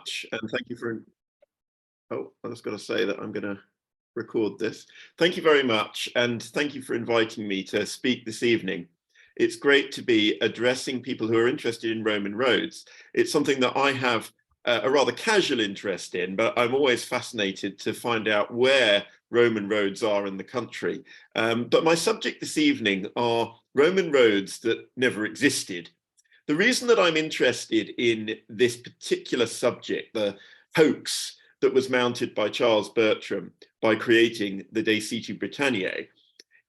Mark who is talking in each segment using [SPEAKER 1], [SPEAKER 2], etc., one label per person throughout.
[SPEAKER 1] much, and thank you for, oh, I was going to say that I'm going to record this. Thank you very much, and thank you for inviting me to speak this evening. It's great to be addressing people who are interested in Roman roads. It's something that I have a rather casual interest in, but I'm always fascinated to find out where Roman roads are in the country. But my subject this evening are Roman roads that never existed. The reason that I'm interested in this particular subject, the hoax that was mounted by Charles Bertram by creating the De Situ Britanniae,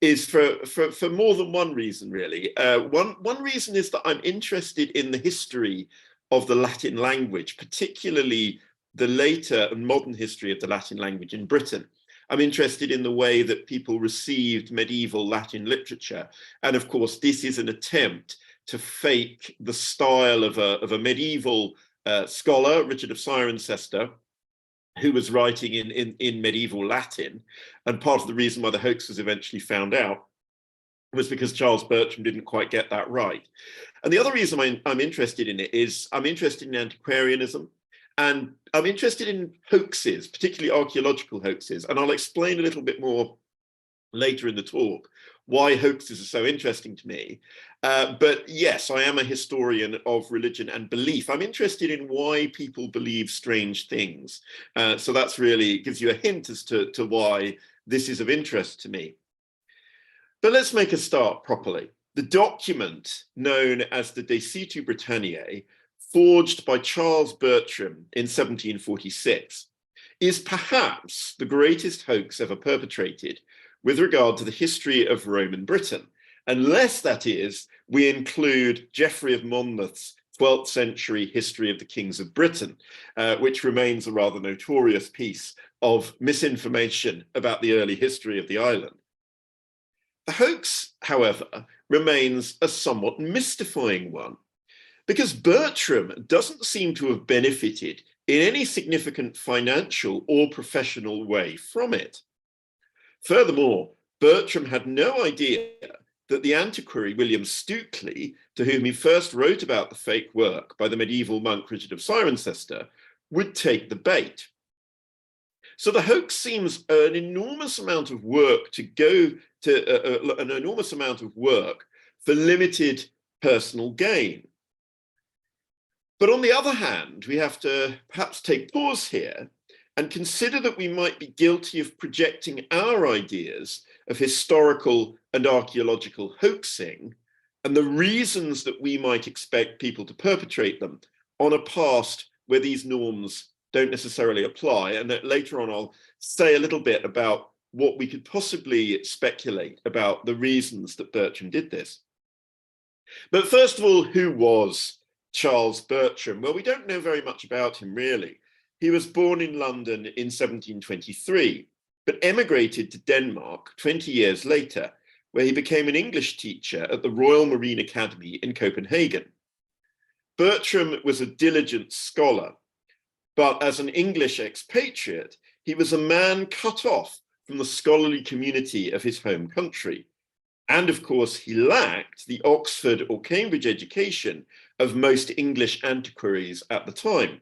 [SPEAKER 1] is for more than one reason, really. One reason is that I'm interested in the history of the Latin language, particularly the later and modern history of the Latin language in Britain. I'm interested in the way that people received medieval Latin literature. And of course, this is an attempt to fake the style of a medieval scholar, Richard of Cirencester, who was writing in medieval Latin. And part of the reason why the hoax was eventually found out was because Charles Bertram didn't quite get that right. And the other reason I'm interested in it is I'm interested in antiquarianism, and I'm interested in hoaxes, particularly archaeological hoaxes. And I'll explain a little bit more later in the talk why hoaxes are so interesting to me. But yes, I am a historian of religion and belief. I'm interested in why people believe strange things. So that's really gives you a hint as to why this is of interest to me. But let's make a start properly. The document known as the De Situ Britanniae, forged by Charles Bertram in 1746, is perhaps the greatest hoax ever perpetrated with regard to the history of Roman Britain, unless, that is, we include Geoffrey of Monmouth's 12th century History of the Kings of Britain, which remains a rather notorious piece of misinformation about the early history of the island. The hoax, however, remains a somewhat mystifying one, because Bertram doesn't seem to have benefited in any significant financial or professional way from it. Furthermore, Bertram had no idea that the antiquary William Stukeley, to whom he first wrote about the fake work by the medieval monk Richard of Cirencester, would take the bait. So the hoax seems an enormous amount of work to go to an enormous amount of work for limited personal gain. But on the other hand, we have to perhaps take pause here and consider that we might be guilty of projecting our ideas of historical and archaeological hoaxing and the reasons that we might expect people to perpetrate them on a past where these norms don't necessarily apply. And that later on, I'll say a little bit about what we could possibly speculate about the reasons that Bertram did this. But first of all, who was Charles Bertram? Well, we don't know very much about him, really. He was born in London in 1723, but emigrated to Denmark 20 years later, where he became an English teacher at the Royal Marine Academy in Copenhagen. Bertram was a diligent scholar, but as an English expatriate, he was a man cut off from the scholarly community of his home country. And of course, he lacked the Oxford or Cambridge education of most English antiquaries at the time.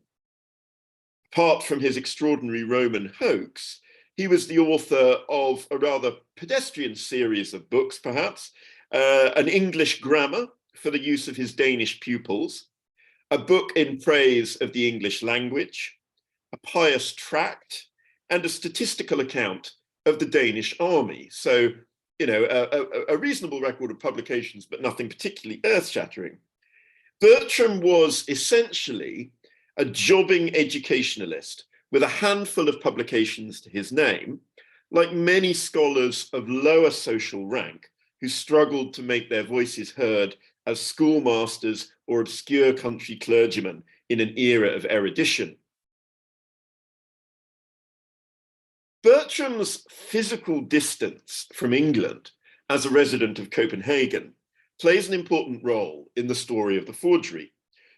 [SPEAKER 1] Apart from his extraordinary Roman hoax, he was the author of a rather pedestrian series of books, perhaps, an English grammar for the use of his Danish pupils, a book in praise of the English language, a pious tract, and a statistical account of the Danish army. So, you know, a reasonable record of publications, but nothing particularly earth-shattering. Bertram was essentially a jobbing educationalist with a handful of publications to his name, like many scholars of lower social rank who struggled to make their voices heard as schoolmasters or obscure country clergymen in an era of erudition. Bertram's physical distance from England as a resident of Copenhagen plays an important role in the story of the forgery,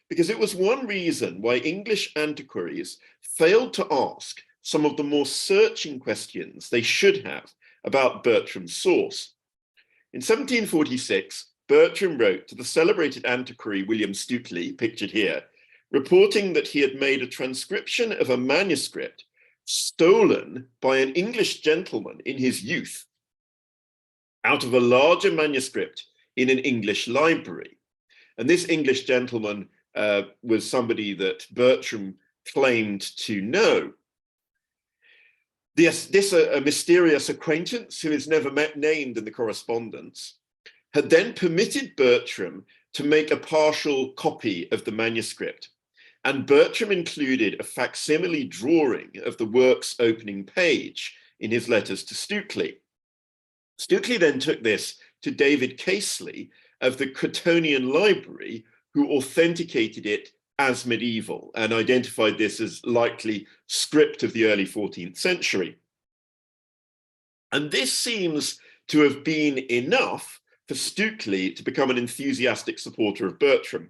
[SPEAKER 1] because it was one reason why English antiquaries failed to ask some of the more searching questions they should have about Bertram's source. In 1746, Bertram wrote to the celebrated antiquary William Stukeley, pictured here, reporting that he had made a transcription of a manuscript stolen by an English gentleman in his youth out of a larger manuscript in an English library. And this English gentleman was somebody that Bertram claimed to know. This mysterious acquaintance, who is never named in the correspondence, had then permitted Bertram to make a partial copy of the manuscript. And Bertram included a facsimile drawing of the work's opening page in his letters to Stukely. Stukely then took this to David Casely of the Cottonian Library, who authenticated it as medieval and identified this as likely script of the early 14th century. And this seems to have been enough for Stukely to become an enthusiastic supporter of Bertram.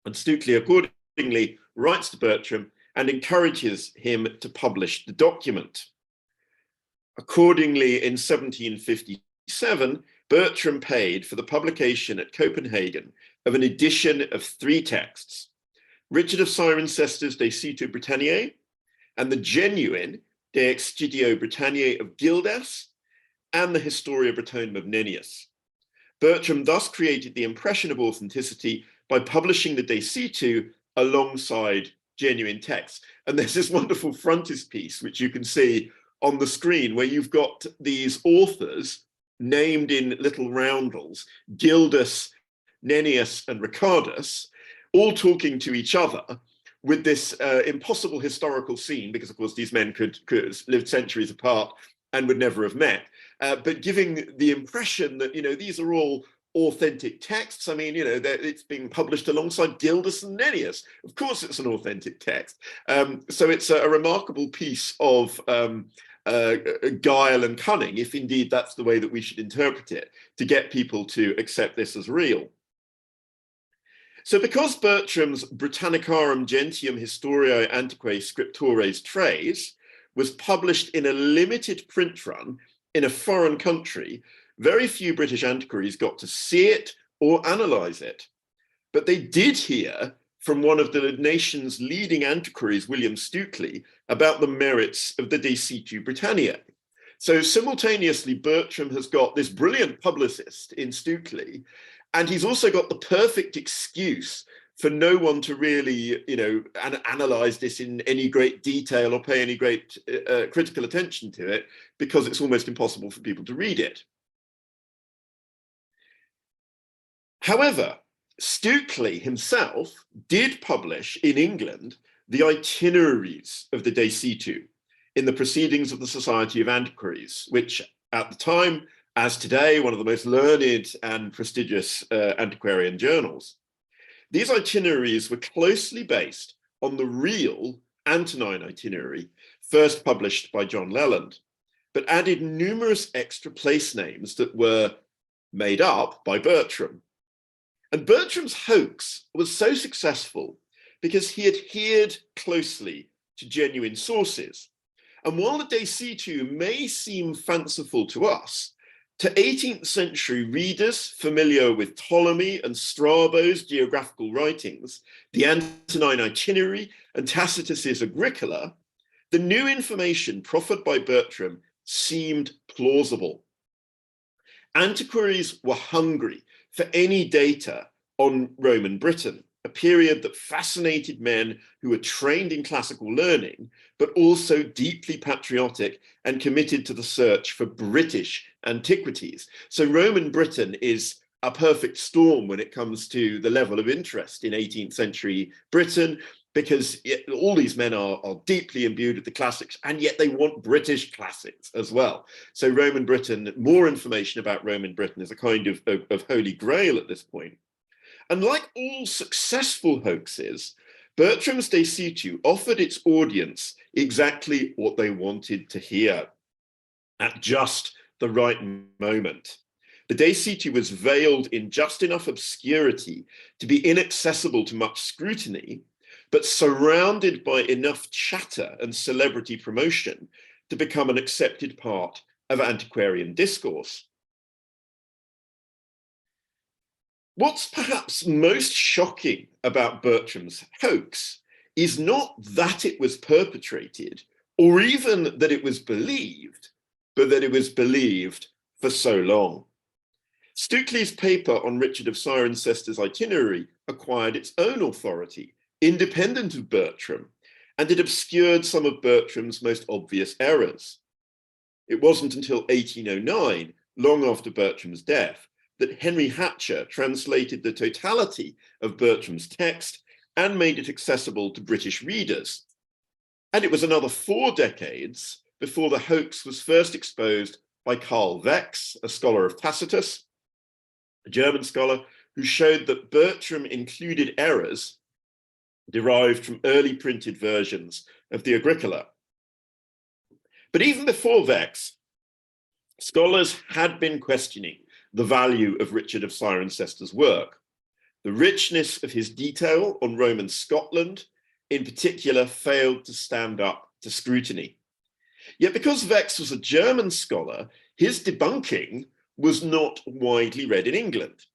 [SPEAKER 1] And Stukely accordingly writes to Bertram and encourages him to publish the document. Accordingly, in 1757, Bertram paid for the publication at Copenhagen of an edition of 3 texts, Richard of Cirencester's De Situ Britanniae, and the genuine De Excidio Britanniae of Gildas, and the Historia Brittonum of Nennius. Bertram thus created the impression of authenticity by publishing the De Situ alongside genuine texts. And there's this wonderful frontispiece, which you can see on the screen, where you've got these authors named in little roundels, Gildas, Nennius, and Ricardus, all talking to each other with this impossible historical scene, because of course these men could live centuries apart and would never have met, but giving the impression that, you know, these are all authentic texts. I mean, you know, it's being published alongside Gildas and Nennius. Of course it's an authentic text. So it's a remarkable piece of guile and cunning, if indeed that's the way that we should interpret it, to get people to accept this as real. So because Bertram's Britannicarum Gentium Historiae Antiquae Scriptores Tres was published in a limited print run in a foreign country, very few British antiquaries got to see it or analyze it. But they did hear from one of the nation's leading antiquaries, William Stukely, about the merits of the De Situ Britanniae. So simultaneously, Bertram has got this brilliant publicist in Stukely, and he's also got the perfect excuse for no one to really, you know, analyze this in any great detail or pay any great critical attention to it, because it's almost impossible for people to read it. However, Stukely himself did publish in England the Itineraries of the De Situ in the Proceedings of the Society of Antiquaries, which at the time, as today, one of the most learned and prestigious antiquarian journals. These itineraries were closely based on the real Antonine Itinerary, first published by John Leland, but added numerous extra place names that were made up by Bertram. And Bertram's hoax was so successful because he adhered closely to genuine sources. And while the De Situ may seem fanciful to us, to 18th century readers familiar with Ptolemy and Strabo's geographical writings, the Antonine Itinerary and Tacitus's Agricola, the new information proffered by Bertram seemed plausible. Antiquaries were hungry for any data on Roman Britain, a period that fascinated men who were trained in classical learning, but also deeply patriotic and committed to the search for British antiquities. So Roman Britain is a perfect storm when it comes to the level of interest in 18th century Britain, because all these men are deeply imbued with the classics, and yet they want British classics as well. So Roman Britain, more information about Roman Britain is a kind of holy grail at this point. And like all successful hoaxes, Bertram's De Situ offered its audience exactly what they wanted to hear at just the right moment. The De Situ was veiled in just enough obscurity to be inaccessible to much scrutiny, but surrounded by enough chatter and celebrity promotion to become an accepted part of antiquarian discourse. What's perhaps most shocking about Bertram's hoax is not that it was perpetrated, or even that it was believed, but that it was believed for so long. Stukely's paper on Richard of Cirencester's Itinerary acquired its own authority, independent of Bertram, and it obscured some of Bertram's most obvious errors. It wasn't until 1809, long after Bertram's death, that Henry Hatcher translated the totality of Bertram's text and made it accessible to British readers. And it was another 4 decades before the hoax was first exposed by Carl Vex, a scholar of Tacitus, a German scholar, who showed that Bertram included errors derived from early printed versions of the Agricola. But even before Vex, scholars had been questioning the value of Richard of Cirencester's work. The richness of his detail on Roman Scotland, in particular, failed to stand up to scrutiny. Yet because Vex was a German scholar, his debunking was not widely read in England.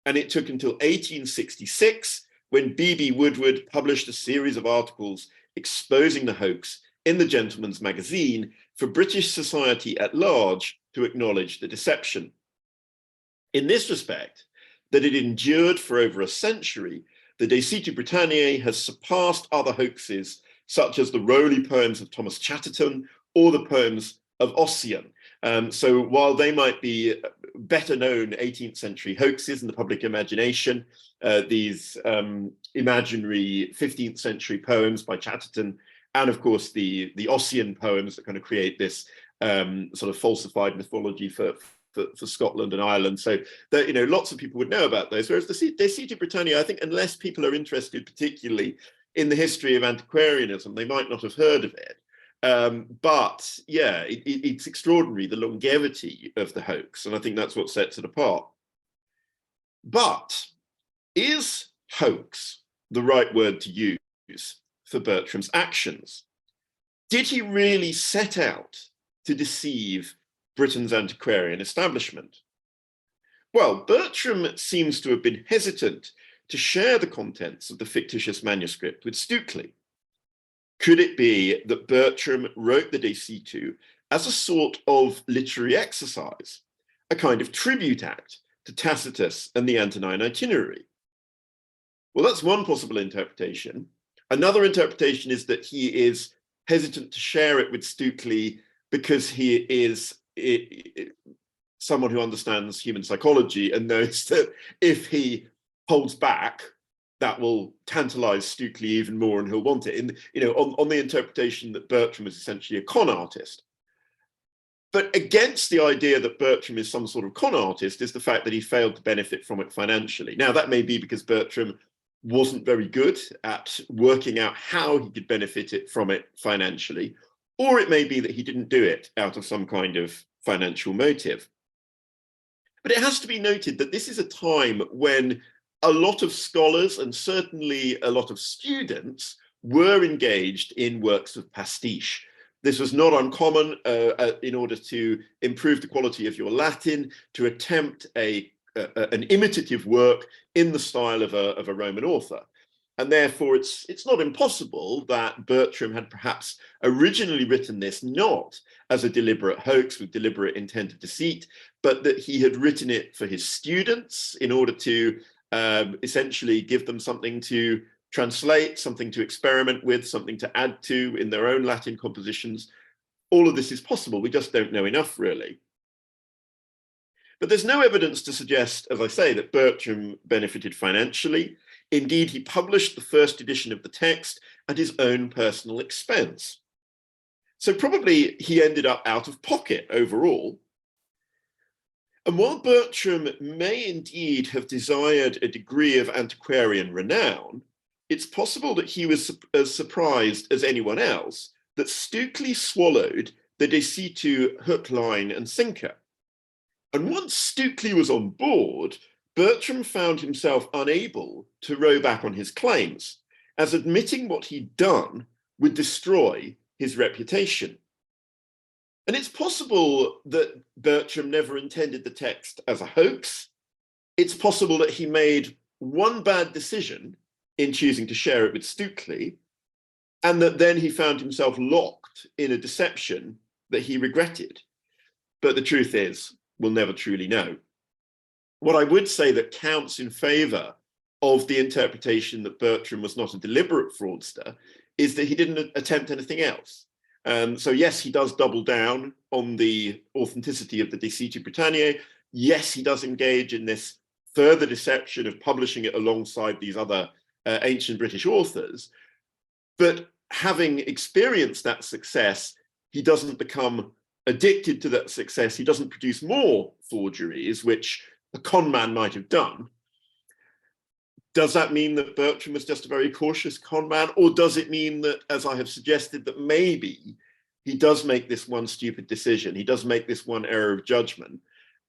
[SPEAKER 1] And it took until 1866, when B.B. Woodward published a series of articles exposing the hoax in the Gentleman's Magazine, for British society at large to acknowledge the deception. In this respect, that it endured for over a century, the De Situ Britanniae has surpassed other hoaxes, such as the Rowley poems of Thomas Chatterton or the poems of Ossian. So while they might be better known 18th century hoaxes in the public imagination, these imaginary 15th century poems by Chatterton, and of course the Ossian poems that kind of create this sort of falsified mythology for Scotland and Ireland. So that, lots of people would know about those. Whereas the De Situ Britanniae, I think, unless people are interested particularly in the history of antiquarianism, they might not have heard of it. But yeah, it's extraordinary, the longevity of the hoax, and I think that's what sets it apart. But is hoax the right word to use for Bertram's actions? Did he really set out to deceive Britain's antiquarian establishment? Well, Bertram seems to have been hesitant to share the contents of the fictitious manuscript with Stukely. Could it be that Bertram wrote the De Situ as a sort of literary exercise, a kind of tribute act to Tacitus and the Antonine Itinerary? Well, that's one possible interpretation. Another interpretation is that he is hesitant to share it with Stukely because he is someone who understands human psychology and knows that if he holds back, that will tantalize Stukely even more and he'll want it. And, on the interpretation that Bertram is essentially a con artist. But against the idea that Bertram is some sort of con artist is the fact that he failed to benefit from it financially. Now, that may be because Bertram wasn't very good at working out how he could benefit from it financially, or it may be that he didn't do it out of some kind of financial motive. But it has to be noted that this is a time when a lot of scholars and certainly a lot of students were engaged in works of pastiche. This was not uncommon in order to improve the quality of your Latin, to attempt an imitative work in the style of a Roman author. And therefore, it's not impossible that Bertram had perhaps originally written this not as a deliberate hoax with deliberate intent of deceit, but that he had written it for his students in order to essentially give them something to translate, something to experiment with, something to add to in their own Latin compositions. All of this is possible. We just don't know enough, really. But there's no evidence to suggest, as I say, that Bertram benefited financially. Indeed, he published the first edition of the text at his own personal expense. So probably he ended up out of pocket overall. And while Bertram may indeed have desired a degree of antiquarian renown, it's possible that he was as surprised as anyone else that Stukely swallowed the De Situ hook, line, and sinker. And once Stukely was on board, Bertram found himself unable to row back on his claims, as admitting what he'd done would destroy his reputation. And it's possible that Bertram never intended the text as a hoax. it's possible that he made one bad decision in choosing to share it with Stukely, and that then he found himself locked in a deception that he regretted. But the truth is, we'll never truly know. What I would say that counts in favor of the interpretation that Bertram was not a deliberate fraudster is that he didn't attempt anything else. So yes, he does double down on the authenticity of the De Situ Britanniae. Yes, he does engage in this further deception of publishing it alongside these other ancient British authors. But having experienced that success, he doesn't become addicted to that success. He doesn't produce more forgeries, which a con man might have done. Does that mean that Bertram was just a very cautious con man? Or does it mean that, as I have suggested, that maybe he does make this one stupid decision, he does make this one error of judgment,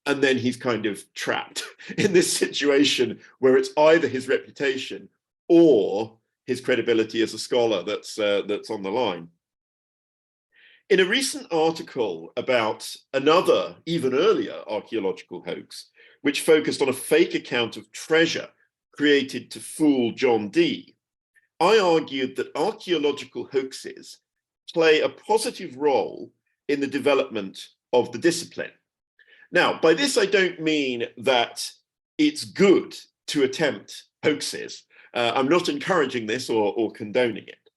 [SPEAKER 1] and then he's kind of trapped in this situation where it's either his reputation or his credibility as a scholar that's on the line. In a recent article about another, even earlier archaeological hoax, which focused on a fake account of treasure created to fool John Dee, I argued that archaeological hoaxes play a positive role in the development of the discipline. Now, by this, I don't mean that it's good to attempt hoaxes. I'm not encouraging this or condoning it.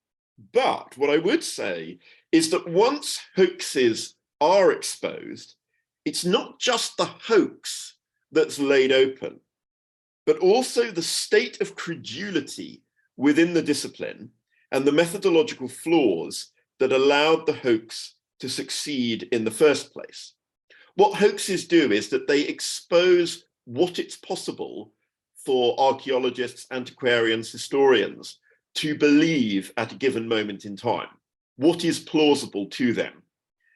[SPEAKER 1] But what I would say is that once hoaxes are exposed, it's not just the hoax that's laid open, but also the state of credulity within the discipline and the methodological flaws that allowed the hoax to succeed in the first place. What hoaxes do is that they expose what it's possible for archaeologists, antiquarians, historians to believe at a given moment in time, what is plausible to them.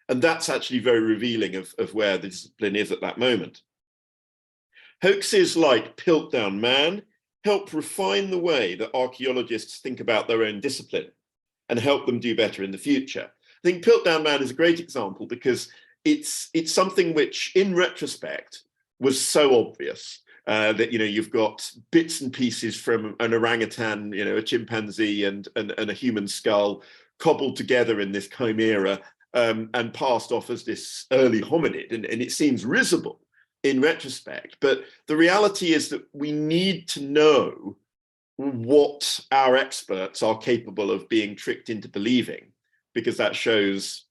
[SPEAKER 1] And that's actually very revealing of where the discipline is at that moment. Hoaxes like Piltdown Man help refine the way that archaeologists think about their own discipline and help them do better in the future. I think Piltdown Man is a great example because it's something which, in retrospect, was so obvious that you've got bits and pieces from an orangutan, a chimpanzee, and a human skull cobbled together in this chimera and passed off as this early hominid, and it seems risible in retrospect. But the reality is that we need to know what our experts are capable of being tricked into believing, because that shows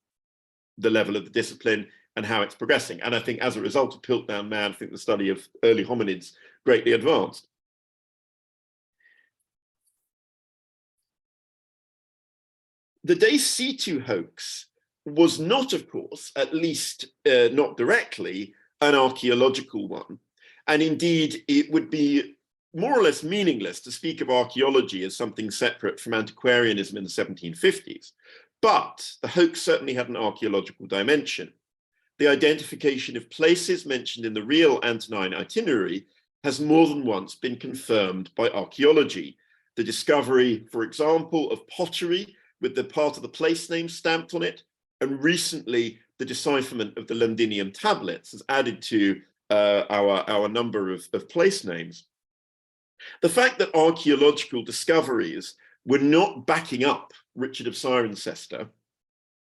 [SPEAKER 1] the level of the discipline and how it's progressing. And I think as a result of Piltdown Man, I think the study of early hominids greatly advanced. The De Situ hoax was not, of course, at least not directly, an archaeological one. And indeed, it would be more or less meaningless to speak of archaeology as something separate from antiquarianism in the 1750s. But the hoax certainly had an archaeological dimension. The identification of places mentioned in the real Antonine Itinerary has more than once been confirmed by archaeology. The discovery, for example, of pottery with the part of the place name stamped on it, and recently the decipherment of the Londinium tablets has added to our number of place names. The fact that archaeological discoveries were not backing up Richard of Cirencester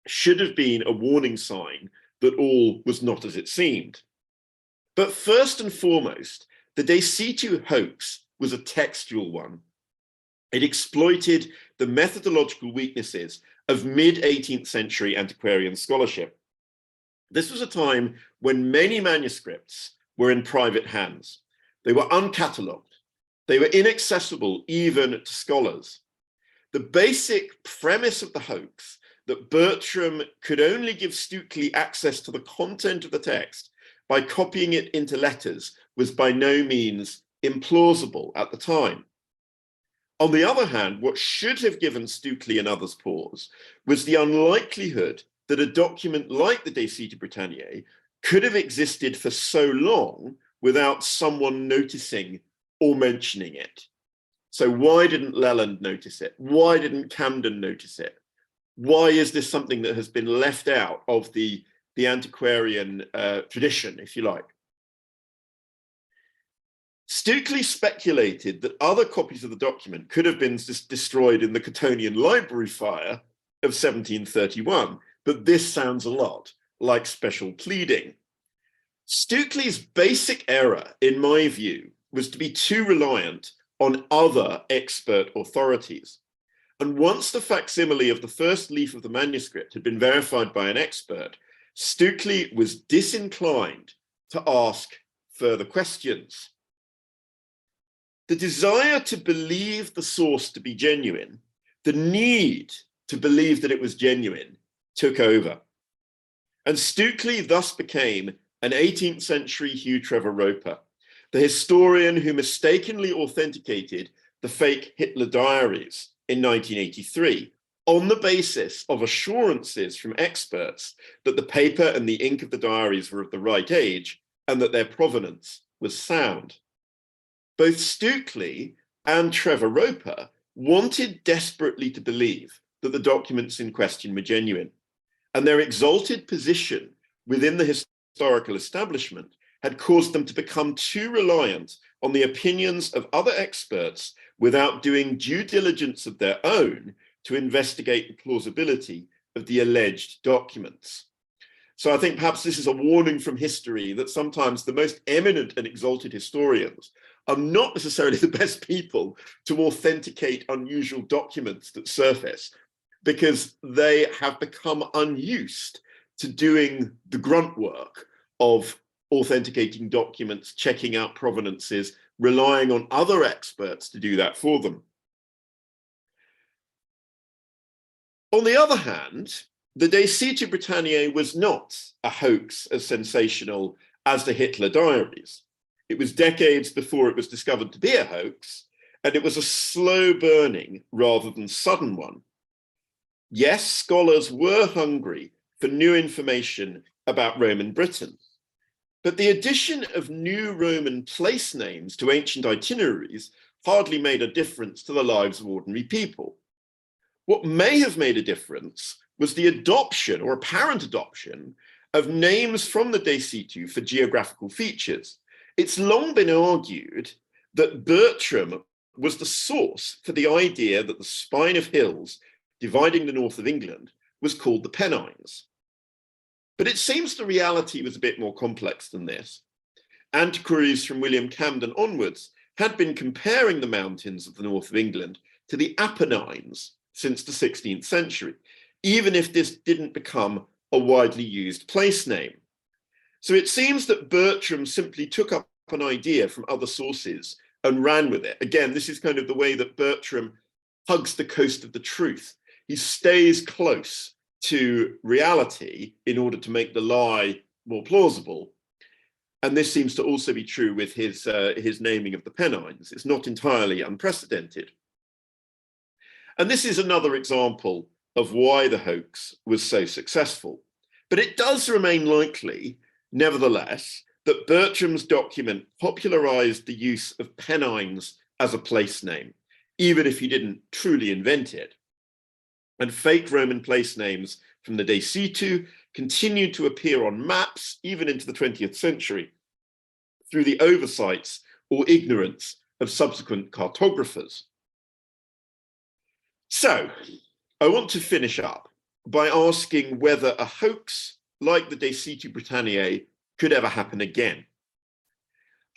[SPEAKER 1] should have been a warning sign that all was not as it seemed. But first and foremost, the De Situ hoax was a textual one. It exploited the methodological weaknesses of mid-18th century antiquarian scholarship. This was a time when many manuscripts were in private hands. They were uncatalogued. They were inaccessible even to scholars. The basic premise of the hoax, that Bertram could only give Stukely access to the content of the text by copying it into letters, was by no means implausible at the time. On the other hand, what should have given Stukely and others pause was the unlikelihood that a document like the De Situ Britanniae could have existed for so long without someone noticing or mentioning it. So why didn't Leland notice it? Why didn't Camden notice it? Why is this something that has been left out of the antiquarian tradition, if you like? Stukely speculated that other copies of the document could have been destroyed in the Cottonian Library fire of 1731, but this sounds a lot like special pleading. Stukely's basic error, in my view, was to be too reliant on other expert authorities. And once the facsimile of the first leaf of the manuscript had been verified by an expert, Stukely was disinclined to ask further questions. The desire to believe the source to be genuine, the need to believe that it was genuine, took over. And Stukely thus became an 18th century Hugh Trevor Roper, the historian who mistakenly authenticated the fake Hitler diaries in 1983 on the basis of assurances from experts that the paper and the ink of the diaries were of the right age and that their provenance was sound. Both Stukely and Trevor Roper wanted desperately to believe that the documents in question were genuine, and their exalted position within the historical establishment had caused them to become too reliant on the opinions of other experts without doing due diligence of their own to investigate the plausibility of the alleged documents. So I think perhaps this is a warning from history that sometimes the most eminent and exalted historians are not necessarily the best people to authenticate unusual documents that surface, because they have become unused to doing the grunt work of authenticating documents, checking out provenances, relying on other experts to do that for them. On the other hand, the De Situ Britanniae was not a hoax as sensational as the Hitler diaries. It was decades before it was discovered to be a hoax, and it was a slow burning rather than sudden one. Yes, scholars were hungry for new information about Roman Britain, but the addition of new Roman place names to ancient itineraries hardly made a difference to the lives of ordinary people. What may have made a difference was the adoption, or apparent adoption, of names from the De Situ for geographical features. It's long been argued that Bertram was the source for the idea that the spine of hills dividing the north of England was called the Pennines. But it seems the reality was a bit more complex than this. Antiquaries from William Camden onwards had been comparing the mountains of the north of England to the Apennines since the 16th century, even if this didn't become a widely used place name. So it seems that Bertram simply took up an idea from other sources and ran with it. Again, this is kind of the way that Bertram hugs the coast of the truth. He stays close to reality in order to make the lie more plausible. And this seems to also be true with his naming of the Pennines. It's not entirely unprecedented. And this is another example of why the hoax was so successful. But it does remain likely, nevertheless, that Bertram's document popularized the use of Pennines as a place name, even if he didn't truly invent it. And fake Roman place names from the De Situ continued to appear on maps even into the 20th century through the oversights or ignorance of subsequent cartographers. So, I want to finish up by asking whether a hoax like the De Situ Britanniae could ever happen again.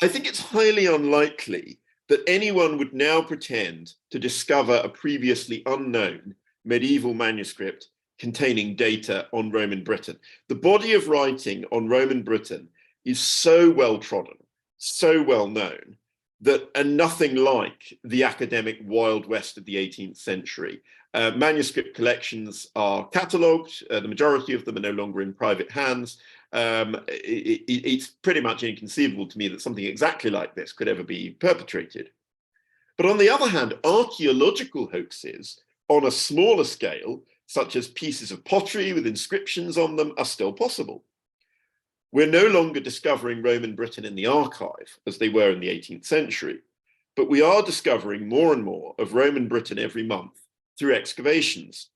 [SPEAKER 1] I think it's highly unlikely that anyone would now pretend to discover a previously unknown medieval manuscript containing data on Roman Britain. The body of writing on Roman Britain is so well trodden, so well known, and nothing like the academic Wild West of the 18th century. Manuscript collections are catalogued. The majority of them are no longer in private hands. It's pretty much inconceivable to me that something exactly like this could ever be perpetrated. But on the other hand, archaeological hoaxes on a smaller scale, such as pieces of pottery with inscriptions on them, are still possible. We're no longer discovering Roman Britain in the archive, as they were in the 18th century, but we are discovering more and more of Roman Britain every month through excavations.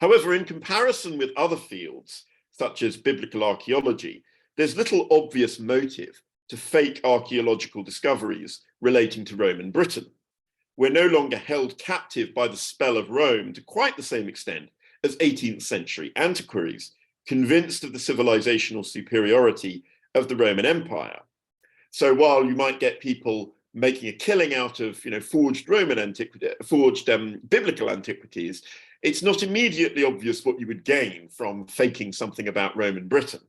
[SPEAKER 1] However, in comparison with other fields, such as biblical archaeology, there's little obvious motive to fake archaeological discoveries relating to Roman Britain. We're no longer held captive by the spell of Rome to quite the same extent as 18th century antiquaries, convinced of the civilizational superiority of the Roman Empire. So while you might get people making a killing out of, forged Roman antiquity, forged biblical antiquities, it's not immediately obvious what you would gain from faking something about Roman Britain.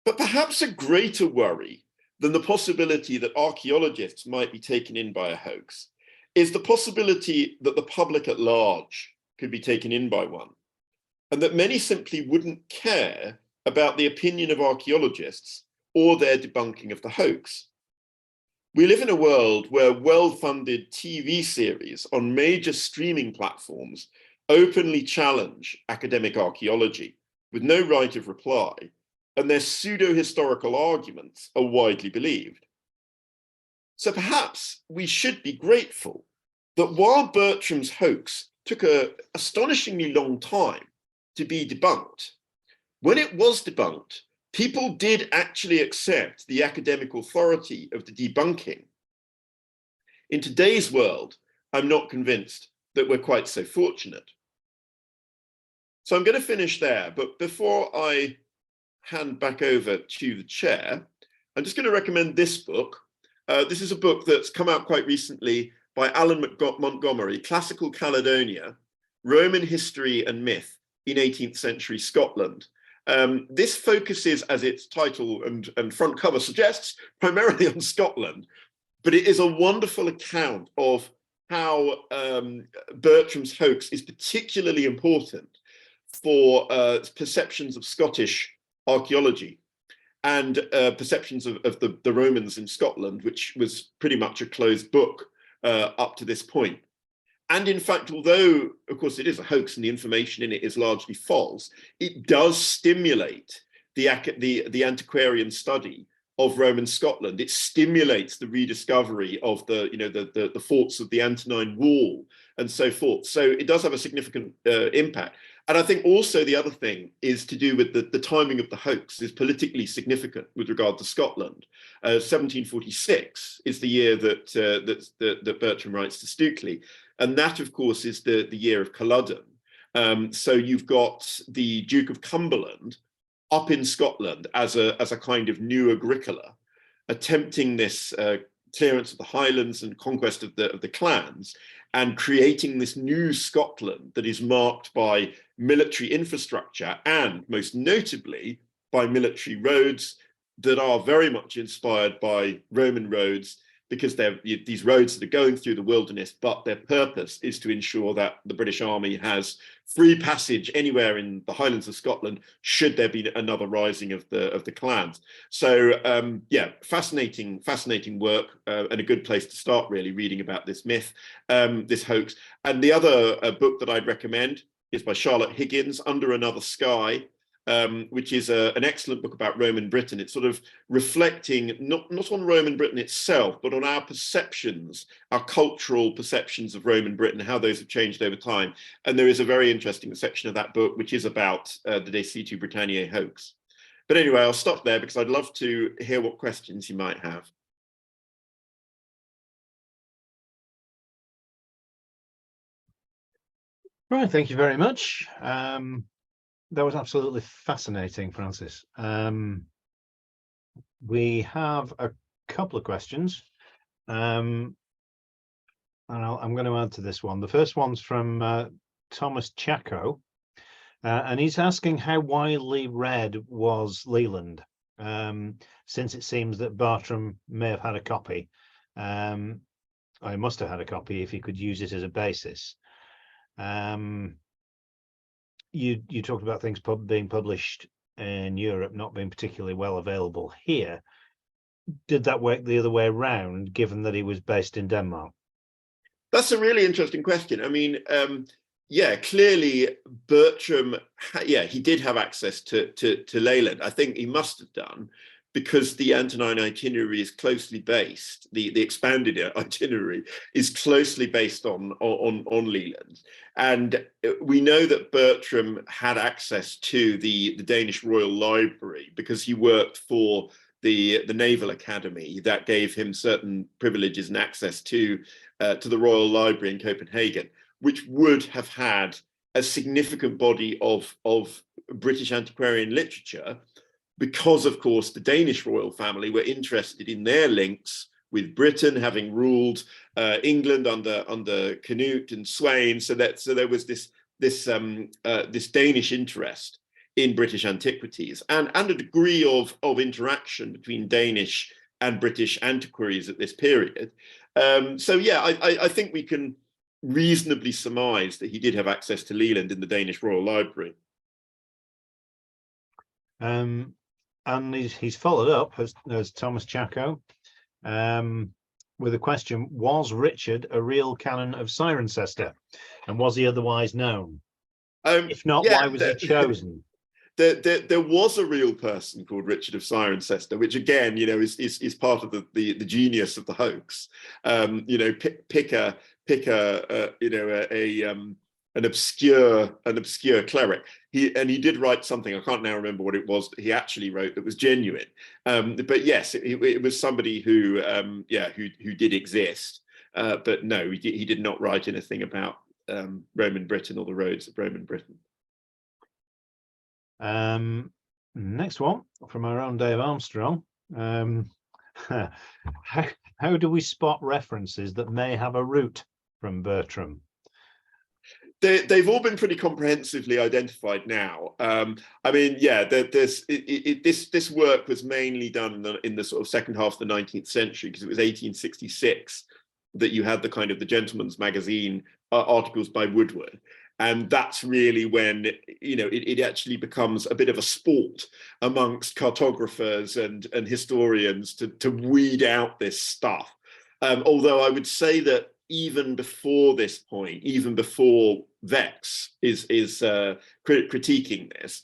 [SPEAKER 1] But perhaps a greater worry than the possibility that archaeologists might be taken in by a hoax is the possibility that the public at large could be taken in by one, and that many simply wouldn't care about the opinion of archaeologists or their debunking of the hoax. We live in a world where well-funded TV series on major streaming platforms openly challenge academic archaeology with no right of reply, and their pseudo-historical arguments are widely believed. So perhaps we should be grateful that while Bertram's hoax took an astonishingly long time to be debunked, when it was debunked, people did actually accept the academic authority of the debunking. In today's world, I'm not convinced that we're quite so fortunate. So I'm going to finish there, but before I hand back over to the chair, I'm just going to recommend this book. This is a book that's come out quite recently by Alan Montgomery, Classical Caledonia, Roman History and Myth in 18th Century Scotland. This focuses, as its title and front cover suggests, primarily on Scotland, but it is a wonderful account of how Bertram's hoax is particularly important for perceptions of Scottish archaeology and perceptions of the Romans in Scotland, which was pretty much a closed book up to this point. And in fact, although, of course, it is a hoax and the information in it is largely false, it does stimulate the antiquarian study of Roman Scotland. It stimulates the rediscovery of the forts of the Antonine Wall and so forth. So it does have a significant impact. And I think also the other thing is to do with the timing of the hoax is politically significant with regard to Scotland. 1746 is the year that Bertram writes to Stukely. And that, of course, is the year of Culloden. So you've got the Duke of Cumberland up in Scotland as a kind of new Agricola, attempting this clearance of the Highlands and conquest of the clans, and creating this new Scotland that is marked by military infrastructure and, most notably, by military roads that are very much inspired by Roman roads, because they're these roads that are going through the wilderness, but their purpose is to ensure that the British Army has free passage anywhere in the Highlands of Scotland, should there be another rising of the clans. So yeah, fascinating work, and a good place to start really reading about this myth, this hoax. And the other book that I'd recommend is by Charlotte Higgins, Under Another Sky, which is an excellent book about Roman Britain. It's sort of reflecting not on Roman Britain itself, but on our perceptions, our cultural perceptions of Roman Britain, how those have changed over time. And there is a very interesting section of that book, which is about the Situ Britanniae hoax. But anyway, I'll stop there because I'd love to hear what questions you might have.
[SPEAKER 2] Right, thank you very much. That was absolutely fascinating, Francis. We have a couple of questions, and I'm going to add to this one. The first one's from Thomas Chaco, and he's asking how widely read was Leland, since it seems that Bertram may have had a copy. Or he must have had a copy if he could use it as a basis. You talked about things being published in Europe not being particularly well available here. Did that work the other way around, given that he was based in Denmark?
[SPEAKER 1] That's a really interesting question. I mean, yeah, clearly Bertram, he did have access to Leland. I think he must have done, because the Antonine Itinerary is closely based, the expanded itinerary is closely based on Leland. And we know that Bertram had access to the Danish Royal Library because he worked for the Naval Academy that gave him certain privileges and access to the Royal Library in Copenhagen, which would have had a significant body of British antiquarian literature, because, of course, the Danish royal family were interested in their links with Britain, having ruled England under Canute and Sweyn. So there was this Danish interest in British antiquities, and a degree of interaction between Danish and British antiquaries at this period. So yeah, I think we can reasonably surmise that he did have access to Leland in the Danish Royal Library.
[SPEAKER 2] And he's followed up as Thomas Chacko with a question: was Richard a real canon of Cirencester, and was he otherwise known? If not,
[SPEAKER 1] yeah,
[SPEAKER 2] why was he chosen?
[SPEAKER 1] There was a real person called Richard of Cirencester, which again, is part of the genius of the hoax. Pick an obscure cleric. He did write something. I can't now remember what it was that he actually wrote that was genuine. But yes, it was somebody who did exist. But no, he did not write anything about Roman Britain or the roads of Roman Britain.
[SPEAKER 2] Next one from our own Dave Armstrong. How do we spot references that may have a root from Bertram?
[SPEAKER 1] They've all been pretty comprehensively identified now. I mean, yeah, this work was mainly done in the sort of second half of the 19th century, because it was 1866 that you had the Gentleman's Magazine articles by Woodward. And that's really when, it actually becomes a bit of a sport amongst cartographers and historians to weed out this stuff. Although I would say that even before this point, even before Vex is critiquing this,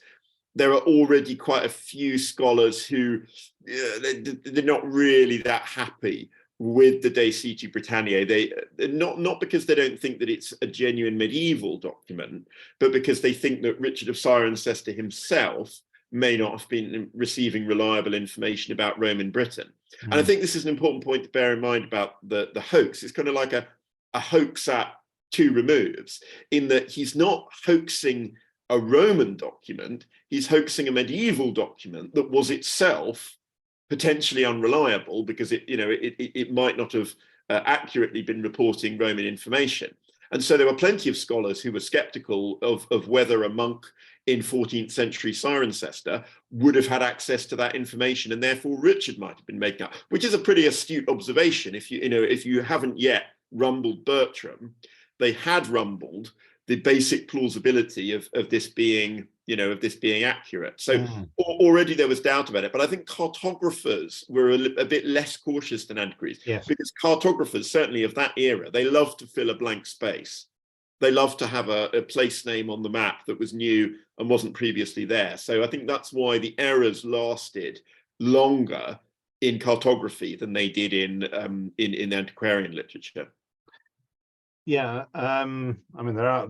[SPEAKER 1] there are already quite a few scholars who they're not really that happy with the De Situ Britanniae. They not because they don't think that it's a genuine medieval document, but because they think that Richard of Cirencester himself may not have been receiving reliable information about Roman Britain. And I think this is an important point to bear in mind about the hoax. It's kind of like a hoax at two removes, in that he's not hoaxing a Roman document, he's hoaxing a medieval document that was itself potentially unreliable, because it might not have accurately been reporting Roman information. And so there were plenty of scholars who were skeptical of whether a monk in 14th century Cirencester would have had access to that information, and therefore Richard might have been making up, which is a pretty astute observation. If you haven't yet rumbled Bertram, they had rumbled the basic plausibility of this being accurate. So already there was doubt about it. But I think cartographers were a bit less cautious than antiquaries,
[SPEAKER 2] yes,
[SPEAKER 1] because cartographers, certainly of that era, they love to fill a blank space. They love to have a place name on the map that was new and wasn't previously there. So I think that's why the errors lasted longer in cartography than they did in antiquarian literature.
[SPEAKER 2] Yeah, I mean, there are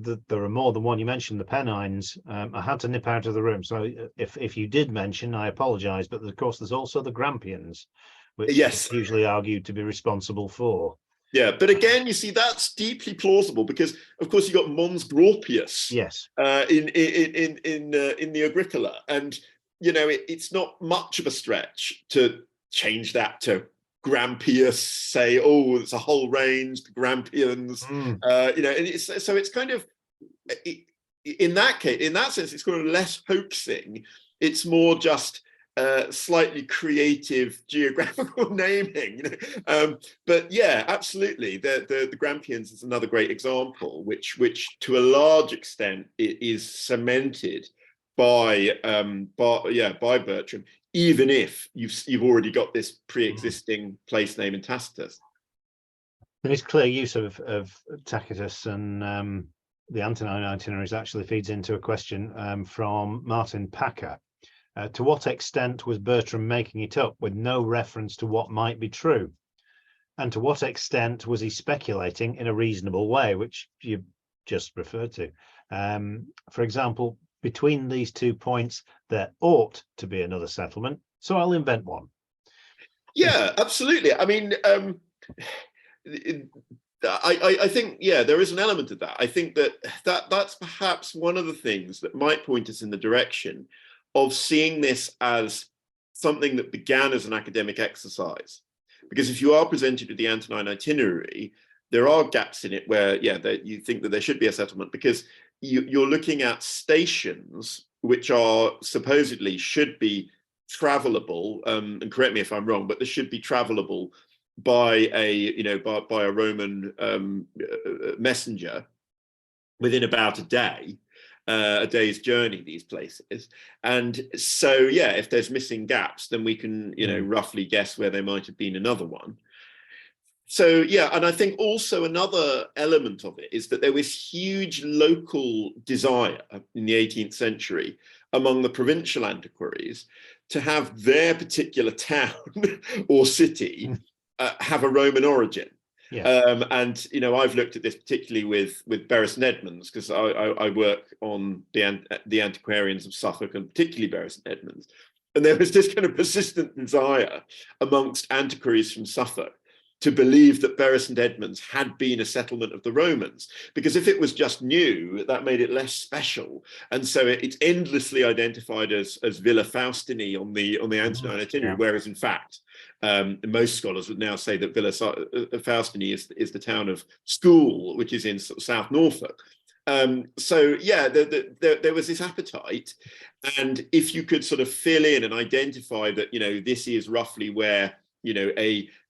[SPEAKER 2] more than one. You mentioned the Pennines. I had to nip out of the room, so if you did mention, I apologise. But of course, there's also the Grampians, which
[SPEAKER 1] yes,
[SPEAKER 2] is usually argued to be responsible for.
[SPEAKER 1] Yeah, but again, you see, that's deeply plausible, because, of course, you got Mons Gropius.
[SPEAKER 2] Yes.
[SPEAKER 1] In the Agricola, and it's not much of a stretch to change that to Grampius, say, oh, it's a whole range, the Grampians, and it's kind of, in that case, in that sense, it's kind of less hoaxing. It's more just slightly creative geographical naming. But yeah, absolutely, the Grampians is another great example, which to a large extent is cemented by Bertram, even if you've already got this pre-existing place name in Tacitus.
[SPEAKER 2] And his clear use of Tacitus and the Antonine Itineraries actually feeds into a question from Martin Packer. To what extent was Bertram making it up with no reference to what might be true? And to what extent was he speculating in a reasonable way, which you just referred to? For example, between these 2 points, there ought to be another settlement, so I'll invent one.
[SPEAKER 1] Yeah, absolutely. I mean, I think, yeah, there is an element of that. I think that's perhaps one of the things that might point us in the direction of seeing this as something that began as an academic exercise. Because if you are presented with the Antonine Itinerary, there are gaps in it where, yeah, you think that there should be a settlement, because you're looking at stations which are supposedly should be travelable, and correct me if I'm wrong, but they should be travelable by a Roman messenger within about a day's journey, these places. And so, yeah, if there's missing gaps, then we can, roughly guess where there might have been another one. So, yeah, and I think also another element of it is that there was huge local desire in the 18th century among the provincial antiquaries to have their particular town or city have a Roman origin.
[SPEAKER 2] Yeah.
[SPEAKER 1] And I've looked at this particularly with Bury St Edmunds, because I work on the antiquarians of Suffolk, and particularly Bury St Edmunds. And there was this kind of persistent desire amongst antiquaries from Suffolk to believe that Bury St Edmunds had been a settlement of the Romans, because if it was just new, that made it less special. And so it's endlessly identified as Villa Faustini on the Antonine Itinerary, whereas in fact, most scholars would now say that Villa Faustini is the town of School, which is in South Norfolk. So yeah, there was this appetite, and if you could sort of fill in and identify that, this is roughly where,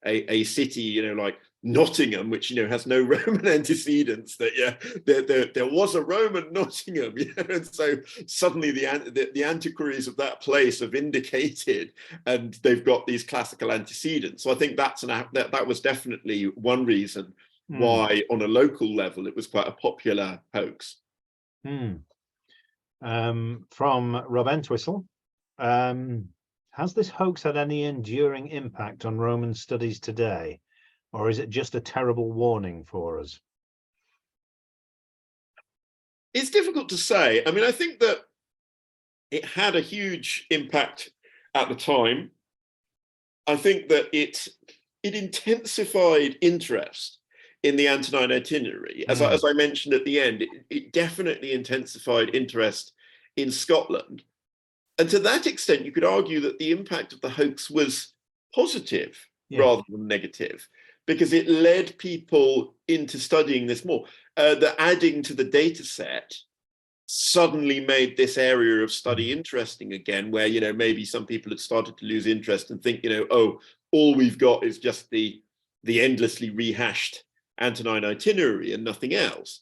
[SPEAKER 1] a city, like Nottingham, which has no Roman antecedents, that there was a Roman Nottingham, and so suddenly the antiquaries of that place are vindicated, and they've got these classical antecedents. So I think that was definitely one reason why, on a local level, it was quite a popular hoax.
[SPEAKER 2] From Rob Entwistle, has this hoax had any enduring impact on Roman studies today, or is it just a terrible warning for us?
[SPEAKER 1] It's difficult to say. I mean, I think that it had a huge impact at the time. I think that it intensified interest in the Antonine Itinerary. As I mentioned at the end, it definitely intensified interest in Scotland. And to that extent, you could argue that the impact of the hoax was positive rather than negative, because it led people into studying this more. The adding to the data set suddenly made this area of study interesting again, where, maybe some people had started to lose interest and think, oh, all we've got is just the endlessly rehashed Antonine Itinerary and nothing else.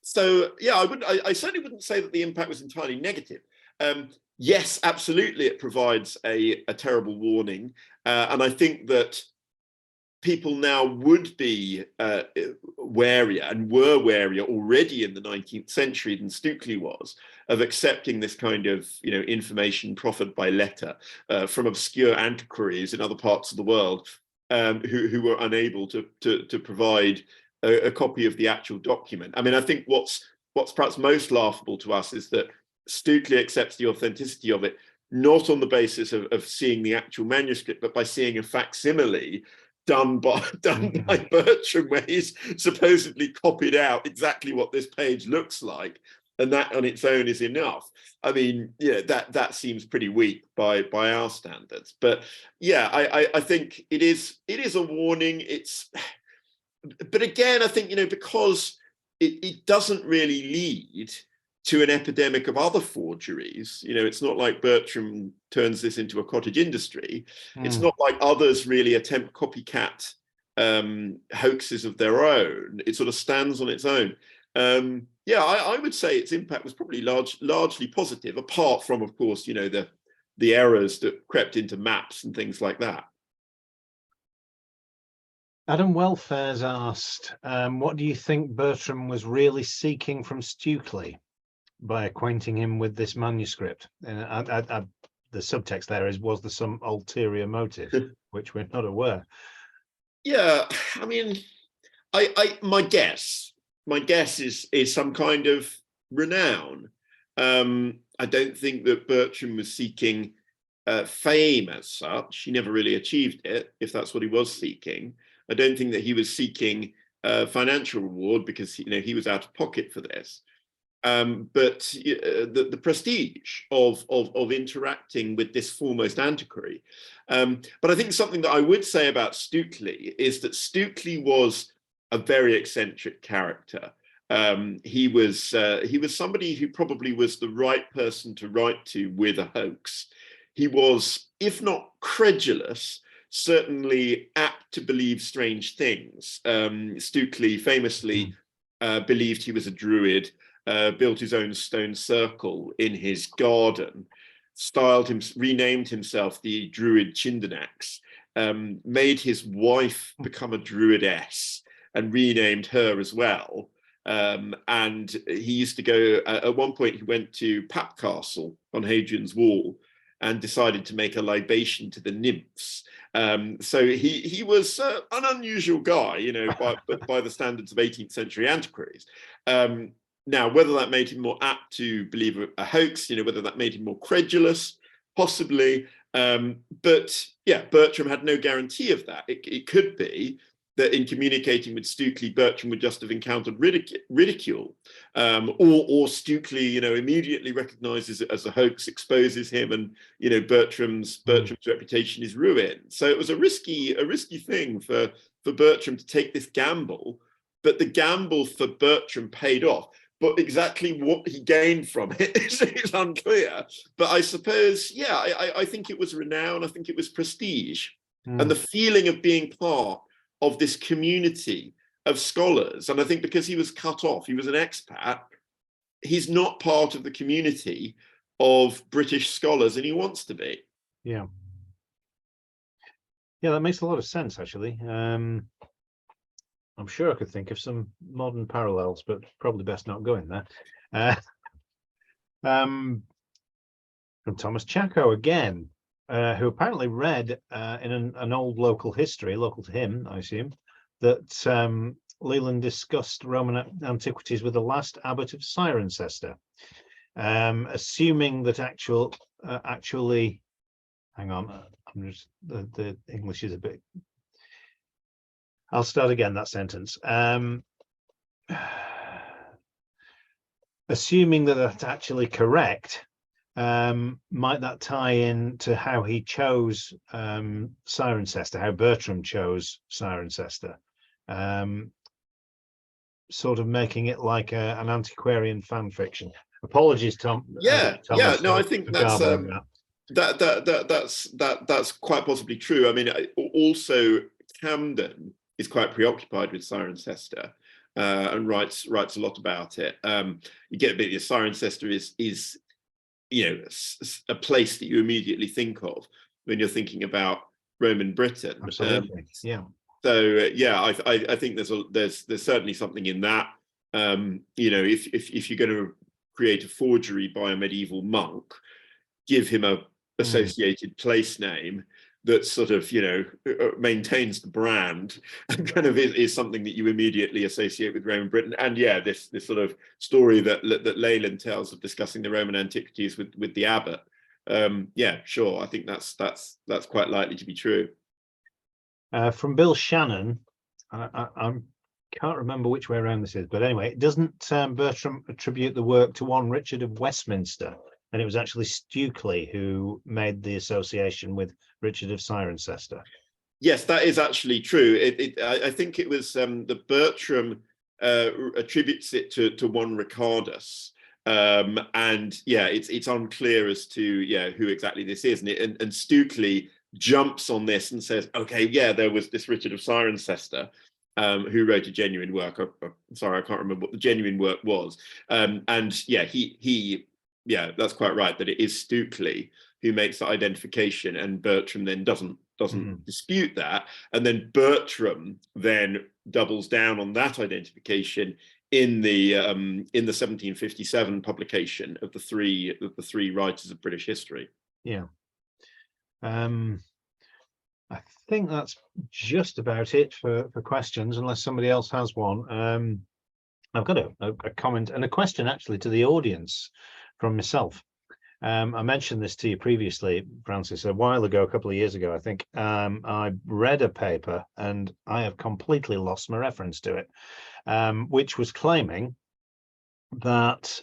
[SPEAKER 1] So yeah, I certainly wouldn't say that the impact was entirely negative. Yes, absolutely, it provides a terrible warning, and I think that people now would be warier, and were warier already in the 19th century than Stukely was, of accepting this kind of information proffered by letter from obscure antiquaries in other parts of the world, who were unable to provide a copy of the actual document. I mean, I think what's perhaps most laughable to us is that Stukely accepts the authenticity of it, not on the basis of seeing the actual manuscript, but by seeing a facsimile done by Bertram, where he's supposedly copied out exactly what this page looks like, and that on its own is enough. I mean, that seems pretty weak by our standards. But yeah, I think it is a warning. But again, I think, because it doesn't really lead to an epidemic of other forgeries. It's not like Bertram turns this into a cottage industry. It's not like others really attempt copycat hoaxes of their own. It sort of stands on its own. Yeah, I would say its impact was probably largely positive, apart from, of course, the errors that crept into maps and things like that.
[SPEAKER 2] Adam Welfare's asked, what do you think Bertram was really seeking from Stukely by acquainting him with this manuscript? The subtext there was there some ulterior motive, which we're not aware?
[SPEAKER 1] Yeah, I mean, my guess is some kind of renown. I don't think that Bertram was seeking fame as such. He never really achieved it, if that's what he was seeking. I don't think that he was seeking financial reward, because he was out of pocket for this. But the prestige of interacting with this foremost antiquary. But I think something that I would say about Stukely is that Stukely was a very eccentric character. He was somebody who probably was the right person to write to with a hoax. He was, if not credulous, certainly apt to believe strange things. Stukely famously believed he was a druid, built his own stone circle in his garden, renamed himself the Druid Chindenax, made his wife become a druidess and renamed her as well. And he used to go, at one point he went to Pap Castle on Hadrian's Wall and decided to make a libation to the nymphs. So he was an unusual guy, by the standards of 18th century antiquaries. Now, whether that made him more apt to believe a hoax, whether that made him more credulous, possibly. But yeah, Bertram had no guarantee of that. It could be that in communicating with Stukely, Bertram would just have encountered ridicule, or Stukely, immediately recognizes it as a hoax, exposes him, and Bertram's reputation is ruined. So it was a risky thing for Bertram to take this gamble, but the gamble for Bertram paid off. But exactly what he gained from it is unclear. But I suppose, yeah, I think it was renown. I think it was prestige, and the feeling of being part of this community of scholars. And I think because he was cut off, he was an expat, he's not part of the community of British scholars, and he wants to be.
[SPEAKER 2] Yeah. Yeah, that makes a lot of sense, actually. I'm sure I could think of some modern parallels, but probably best not going there. From Thomas Chacko again, who apparently read in an old local history, local to him, I assume, that Leland discussed Roman antiquities with the last abbot of Cirencester, assuming that actually, hang on, I'm just the English is a bit. I'll start again that sentence. Assuming that that's actually correct, might that tie in to how he chose Cirencester, how Bertram chose Cirencester, sort of making it like an antiquarian fan fiction? Apologies, Tom. Thomas,
[SPEAKER 1] no, I think that's quite possibly true. I mean, also Camden is quite preoccupied with Cirencester and writes a lot about it. You get a bit of Cirencester is a place that you immediately think of when you're thinking about Roman Britain.
[SPEAKER 2] Absolutely, yeah.
[SPEAKER 1] So yeah, I think there's certainly something in that. If you're going to create a forgery by a medieval monk, give him a associated place name that sort of maintains the brand and kind of is something that you immediately associate with Roman Britain. And yeah, this sort of story that Leland tells of discussing the Roman antiquities with the abbot. Yeah, sure. I think that's quite likely to be true.
[SPEAKER 2] From Bill Shannon, I can't remember which way around this is, but anyway, doesn't Bertram attribute the work to one Richard of Westminster? And it was actually Stukely who made the association with Richard of Cirencester. Yes,
[SPEAKER 1] that is actually true. I think it was the Bertram attributes it to one Ricardus. And yeah, it's unclear as to who exactly this is. And Stukely jumps on this and says, okay, yeah, there was this Richard of Cirencester who wrote a genuine work. Sorry, I can't remember what the genuine work was. And yeah, yeah, that's quite right, that it is Stukely who makes the identification, and Bertram then doesn't dispute that. And then Bertram then doubles down on that identification in the 1757 publication of the three writers of British history.
[SPEAKER 2] Yeah. I think that's just about it for questions, unless somebody else has one. I've got a comment and a question actually to the audience from myself. I mentioned this to you previously, Francis, a while ago, a couple of years ago, I think. I read a paper and I have completely lost my reference to it, which was claiming that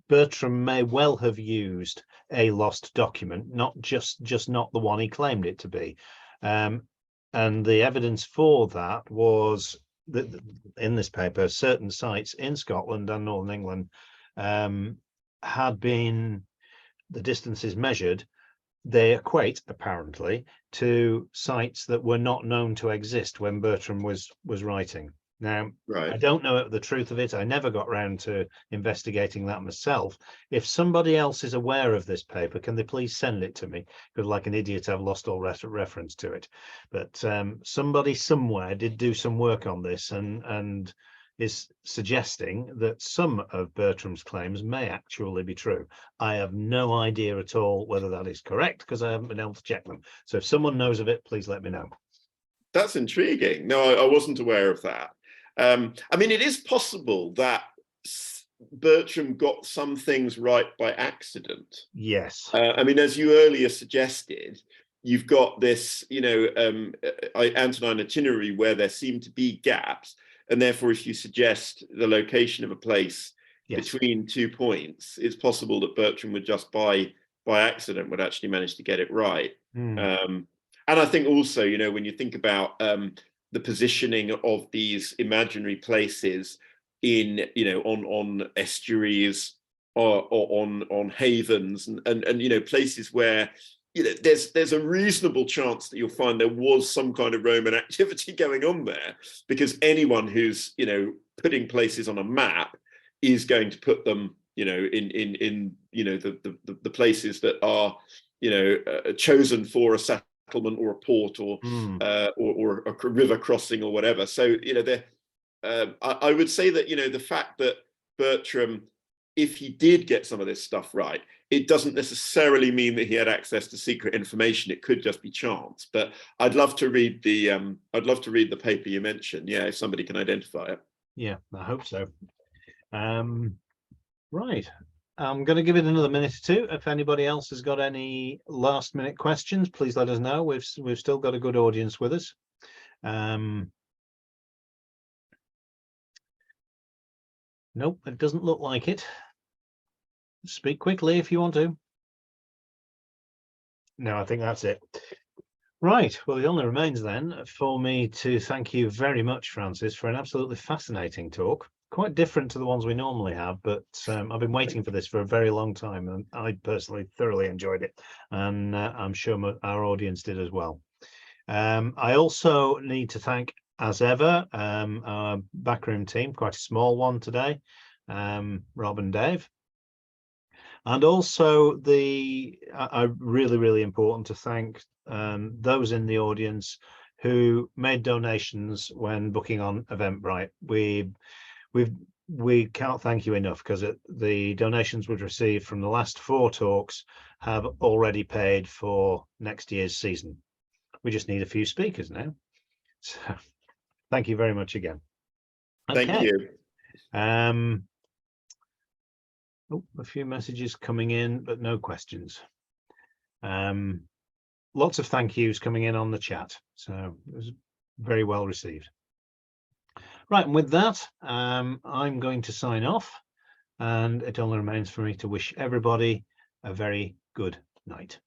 [SPEAKER 2] Bertram may well have used a lost document, not just not the one he claimed it to be. And the evidence for that was that in this paper, certain sites in Scotland and Northern England had been, the distances measured, they equate apparently to sites that were not known to exist when Bertram was writing. Now,
[SPEAKER 1] Right.
[SPEAKER 2] I don't know the truth of it. I never got round to investigating that myself. If somebody else is aware of this paper, can they please send it to me? Because like an idiot, I've lost all reference to it. But somebody somewhere did do some work on this and is suggesting that some of Bertram's claims may actually be true. I have no idea at all whether that is correct because I haven't been able to check them. So if someone knows of it, please let me know.
[SPEAKER 1] That's intriguing. No, I wasn't aware of that. I mean, it is possible that Bertram got some things right by accident.
[SPEAKER 2] Yes.
[SPEAKER 1] I mean, as you earlier suggested, you've got this, Antonine Itinerary where there seem to be gaps. And therefore, if you suggest the location of a place between 2 points, it's possible that Bertram would just by accident would actually manage to get it right. And I think also, when you think about the positioning of these imaginary places in, on estuaries or on havens and places where, there's a reasonable chance that you'll find there was some kind of Roman activity going on there, because anyone who's, putting places on a map is going to put them, in the places that are, chosen for a settlement or a port or a river crossing or whatever. So, I would say that, the fact that Bertram, if he did get some of this stuff right, it doesn't necessarily mean that he had access to secret information. It could just be chance. But I'd love to read the paper you mentioned. Yeah, if somebody can identify it.
[SPEAKER 2] Yeah, I hope so. Right. I'm going to give it another minute or two. If anybody else has got any last minute questions, please let us know. We've still got a good audience with us. Nope, it doesn't look like it. Speak quickly if you want to. No, I think that's it. Right. Well, it only remains then for me to thank you very much, Francis, for an absolutely fascinating talk. Quite different to the ones we normally have, but I've been waiting for this for a very long time, and I personally thoroughly enjoyed it, and I'm sure our audience did as well. I also need to thank, as ever, our backroom team, quite a small one today, Rob and Dave. And also really important to thank those in the audience who made donations when booking on Eventbrite. We can't thank you enough, because the donations we've received from the last 4 talks have already paid for next year's season. We just need a few speakers now. So thank you very much again.
[SPEAKER 1] Okay. Thank you.
[SPEAKER 2] Oh, a few messages coming in, but no questions. Lots of thank yous coming in on the chat, so it was very well received. Right, and with that, I'm going to sign off, and it only remains for me to wish everybody a very good night.